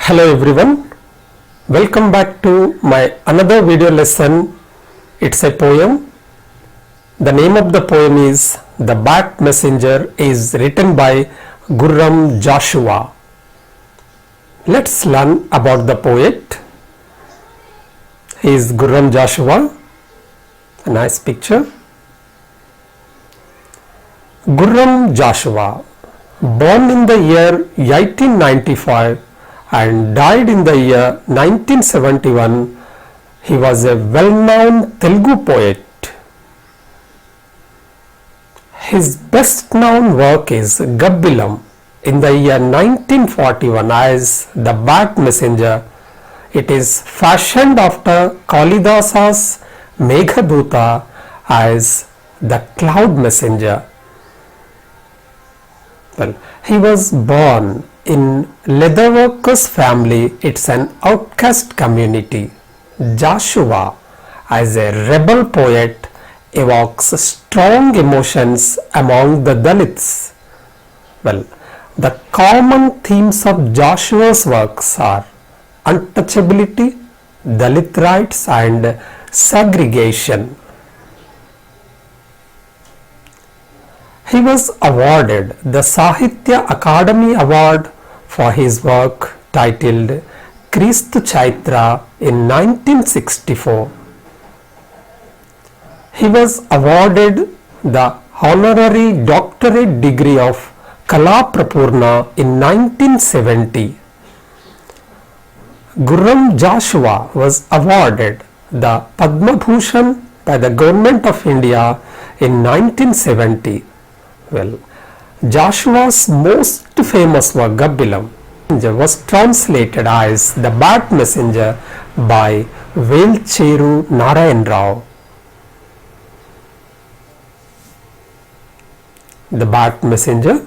Hello everyone, welcome back to my another video lesson. It's a poem. The name of the poem is The Bat Messenger, is written by Jashuva. Let's learn about the poet. He is Jashuva. A nice picture. Jashuva, born in the year 1895 and died in the year 1971, he was a well-known Telugu poet. His best-known work is Gabbilam in the year 1941 as The Bat Messenger. It is fashioned after Kalidasa's Meghaduta as the Cloud Messenger. Well, he was born in leather workers family. It's an outcast community. Jashuva, as a rebel poet, evokes strong emotions among the Dalits. Well, the common themes of Jashuva's works are untouchability, Dalit rights and segregation. He was awarded the Sahitya Akademi Award for his work titled Kristu Chaitra in 1964. He was awarded the honorary doctorate degree of Kala Prapurna in 1970. Jashuva was awarded the Padma Bhushan by the Government of India in 1970. Well, Jashuva's most famous work, Gabbilam, was translated as The Bat Messenger by Velcheru Narayan Rao. The Bat Messenger,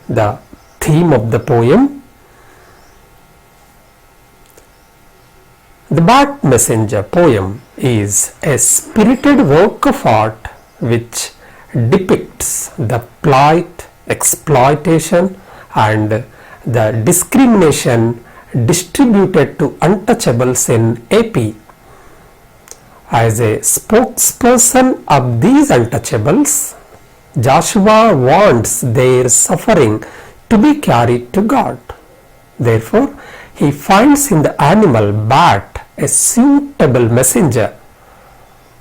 the theme of the poem. The Bat Messenger poem is a spirited work of art which depicts the plight, exploitation and the discrimination distributed to untouchables in AP. As a spokesperson of these untouchables, Jashuva wants their suffering to be carried to God. Therefore, he finds in the animal bat a suitable messenger.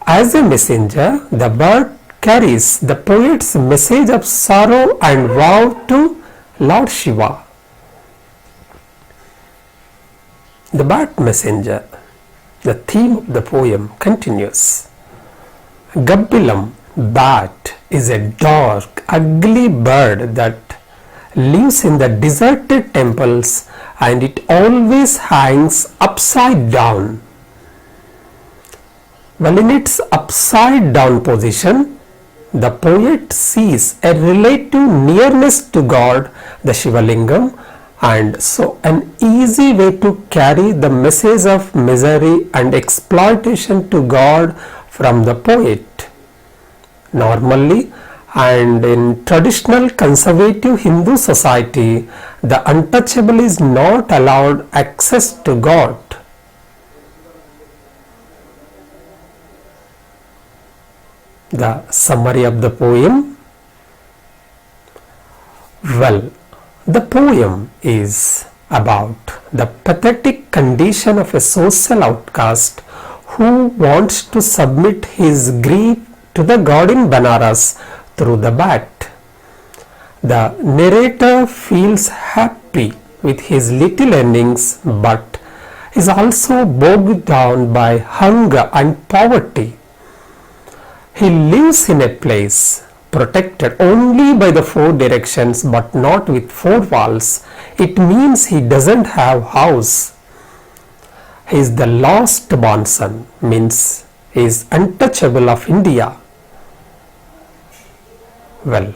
As a messenger, the bird carries the poet's message of sorrow and vow to Lord Shiva. The Bat Messenger, the theme of the poem continues. Gabbilam, bat, is a dark, ugly bird that lives in the deserted temples and it always hangs upside down. Well, in its upside down position, the poet sees a relative nearness to God, the Shiva Lingam, and so an easy way to carry the message of misery and exploitation to God from the poet. Normally, and in traditional conservative Hindu society, the untouchable is not allowed access to God. The summary of the poem. Well, the poem is about the pathetic condition of a social outcast who wants to submit his grief to the God in Banaras through the bat. The narrator feels happy with his little earnings but is also bogged down by hunger and poverty. He lives in a place protected only by the four directions but not with four walls. It means he doesn't have house. He is the lost born son, means he is untouchable of India. Well,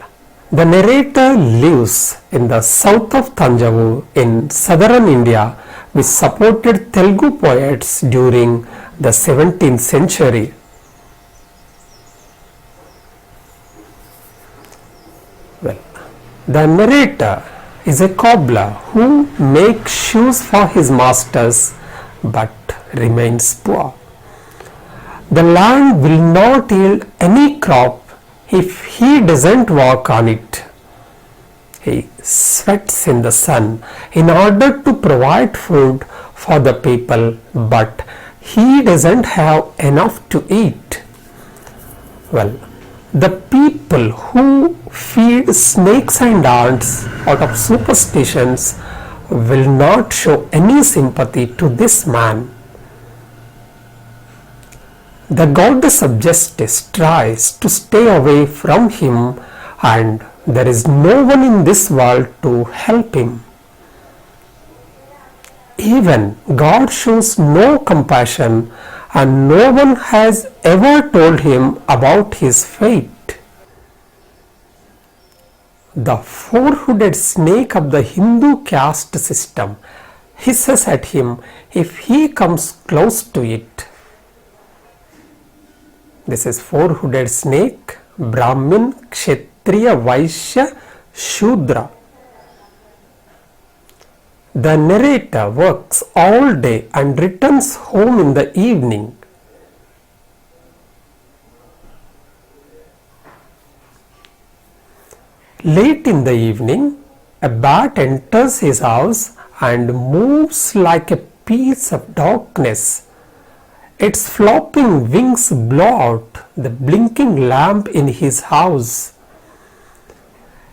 the narrator lives in the south of Tanjavur in southern India which supported Telugu poets during the 17th century. Well, the narrator is a cobbler who makes shoes for his masters but remains poor. The land will not yield any crop if he doesn't work on it. He sweats in the sun in order to provide food for the people, but he doesn't have enough to eat. Well, the people who feed snakes and ants out of superstitions will not show any sympathy to this man. The goddess of justice tries to stay away from him, and there is no one in this world to help him. Even God shows no compassion, and no one has ever told him about his fate. The four-hooded snake of the Hindu caste system hisses at him if he comes close to it. This is four-hooded snake, Brahmin, Kshatriya, Vaishya, Shudra. The narrator works all day and returns home in the evening. Late in the evening, a bat enters his house and moves like a piece of darkness. Its flopping wings blow out the blinking lamp in his house.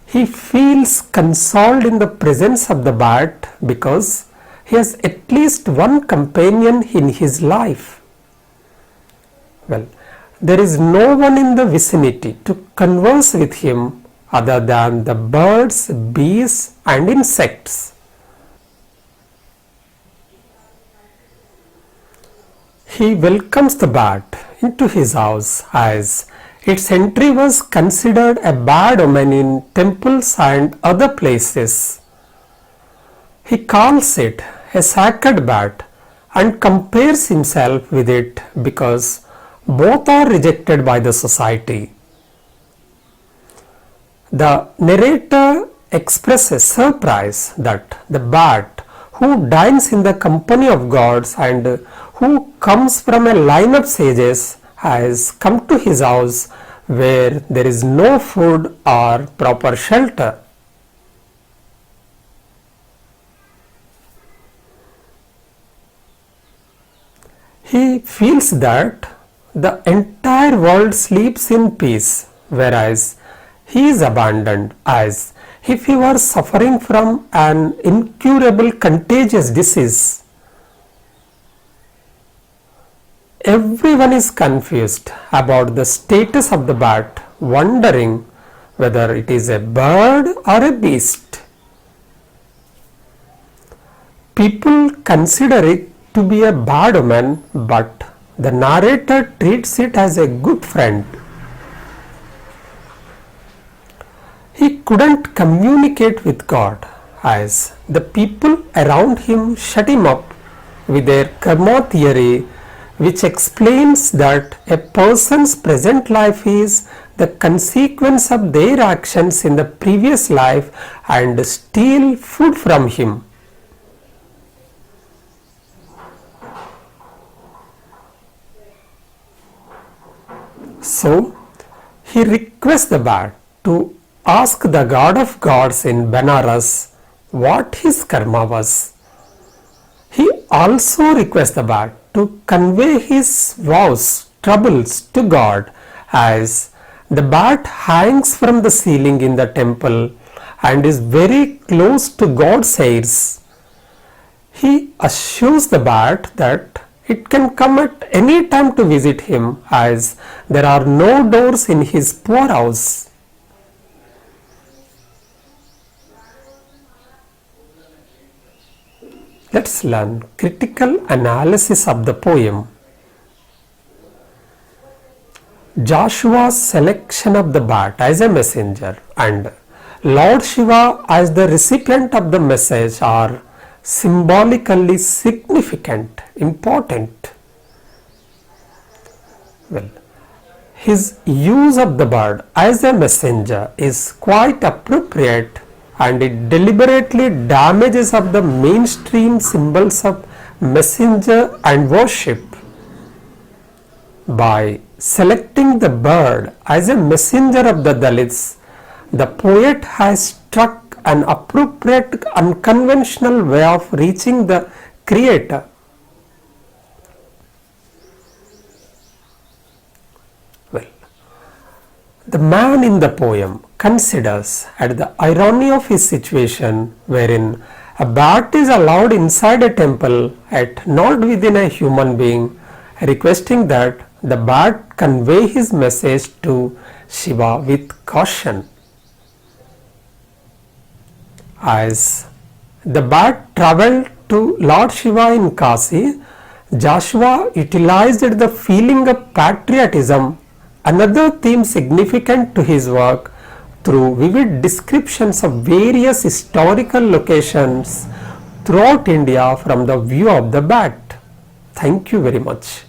He feels consoled in the presence of the bat because he has at least one companion in his life. Well, there is no one in the vicinity to converse with him other than the birds, bees, and insects. He welcomes the bat into his house as its entry was considered a bad omen in temples and other places. He calls it a sacred bat and compares himself with it because both are rejected by the society. The narrator expresses surprise that the bat, who dines in the company of gods and who comes from a line of sages, has come to his house where there is no food or proper shelter. He feels that the entire world sleeps in peace, whereas he is abandoned, as if he were suffering from an incurable contagious disease. Everyone is confused about the status of the bat, wondering whether it is a bird or a beast. People consider it to be a bad omen, but the narrator treats it as a good friend. He couldn't communicate with God, as the people around him shut him up with their karma theory, which explains that a person's present life is the consequence of their actions in the previous life and steal food from him. So, he requests the bat to ask the God of gods in Benares what his karma was. He also requests the bat to convey his vows, troubles to God, as the bat hangs from the ceiling in the temple and is very close to God's ears. He assures the bat that it can come at any time to visit him, as there are no doors in his poor house. Let's learn critical analysis of the poem. Jashuva's selection of the bat as a messenger and Lord Shiva as the recipient of the message are symbolically significant, important. Well, his use of the bird as a messenger is quite appropriate, and it deliberately damages of the mainstream symbols of messenger and worship. By selecting the bird as a messenger of the Dalits, the poet has struck an appropriate unconventional way of reaching the Creator. Well, the man in the poem considers at the irony of his situation, wherein a bat is allowed inside a temple yet not within a human being, requesting that the bat convey his message to Shiva with caution. As the bat travelled to Lord Shiva in Kasi, Jashuva utilized the feeling of patriotism, another theme significant to his work, through vivid descriptions of various historical locations throughout India from the view of the bat. Thank you very much.